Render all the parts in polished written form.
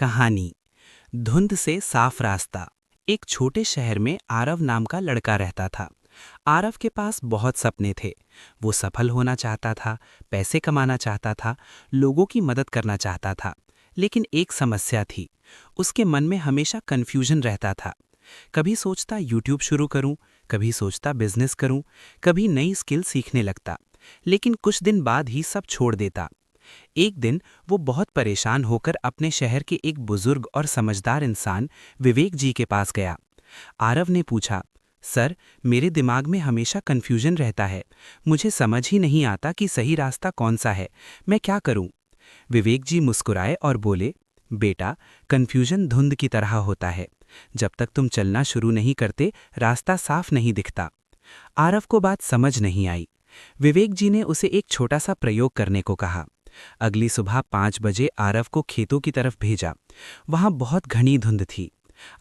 कहानी धुंध से साफ रास्ता। एक छोटे शहर में आरव नाम का लड़का रहता था। आरव के पास बहुत सपने थे। वो सफल होना चाहता था, पैसे कमाना चाहता था, लोगों की मदद करना चाहता था। लेकिन एक समस्या थी, उसके मन में हमेशा कन्फ्यूजन रहता था। कभी सोचता यूट्यूब शुरू करूं, कभी सोचता बिजनेस करूं, कभी नई स्किल सीखने लगता, लेकिन कुछ दिन बाद ही सब छोड़ देता। एक दिन वो बहुत परेशान होकर अपने शहर के एक बुजुर्ग और समझदार इंसान विवेक जी के पास गया। आरव ने पूछा, सर, मेरे दिमाग में हमेशा कन्फ्यूजन रहता है। मुझे समझ ही नहीं आता कि सही रास्ता कौन सा है। मैं क्या करूं? विवेक जी मुस्कुराए और बोले, बेटा, कन्फ्यूजन धुंध की तरह होता है। जब तक तुम चलना शुरू नहीं करते, रास्ता साफ नहीं दिखता। आरव को बात समझ नहीं आई। विवेक जी ने उसे एक छोटा सा प्रयोग करने को कहा। अगली सुबह 5 बजे आरव को खेतों की तरफ भेजा। वहां बहुत घनी धुंध थी।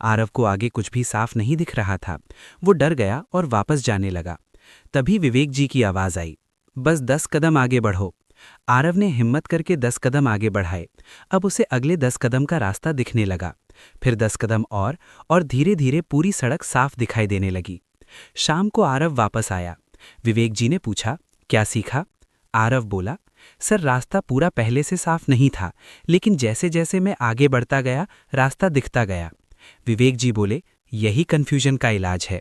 आरव को आगे कुछ भी साफ नहीं दिख रहा था। वो डर गया और वापस जाने लगा। तभी विवेक जी की आवाज आई, बस 10 कदम आगे बढ़ो। आरव ने हिम्मत करके 10 कदम आगे बढ़ाए। अब उसे अगले 10 कदम का रास्ता दिखने लगा। फिर 10 कदम और धीरे धीरे पूरी सड़क साफ दिखाई देने लगी। शाम को आरव वापस आया। विवेक जी ने पूछा, क्या सीखा? आरव बोला, सर, रास्ता पूरा पहले से साफ नहीं था, लेकिन जैसे जैसे मैं आगे बढ़ता गया, रास्ता दिखता गया। विवेक जी बोले, यही कन्फ्यूजन का इलाज है।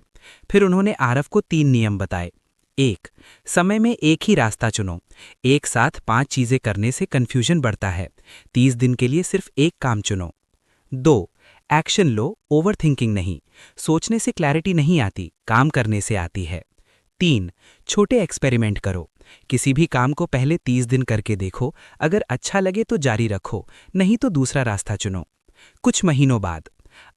फिर उन्होंने आरव को 3 नियम बताए। 1. समय में एक ही रास्ता चुनो। एक साथ 5 चीजें करने से कन्फ्यूजन बढ़ता है। 30 दिन के लिए सिर्फ एक काम चुनो। 2. एक्शन लो, ओवरथिंकिंग नहीं। सोचने से क्लैरिटी नहीं आती, काम करने से आती है। 3. छोटे एक्सपेरिमेंट करो। किसी भी काम को पहले 30 दिन करके देखो। अगर अच्छा लगे तो जारी रखो, नहीं तो दूसरा रास्ता चुनो। कुछ महीनों बाद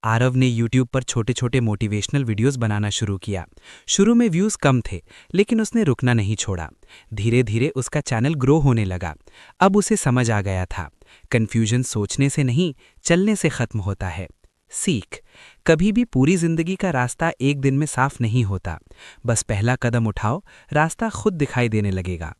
आरव ने YouTube पर छोटे छोटे मोटिवेशनल वीडियोस बनाना शुरू किया। शुरू में व्यूज कम थे, लेकिन उसने रुकना नहीं छोड़ा। धीरे धीरे उसका चैनल ग्रो होने लगा। अब उसे समझ आ गया था, कन्फ्यूजन सोचने से नहीं, चलने से खत्म होता है। सीख, कभी भी पूरी जिंदगी का रास्ता एक दिन में साफ नहीं होता। बस पहला कदम उठाओ, रास्ता खुद दिखाई देने लगेगा।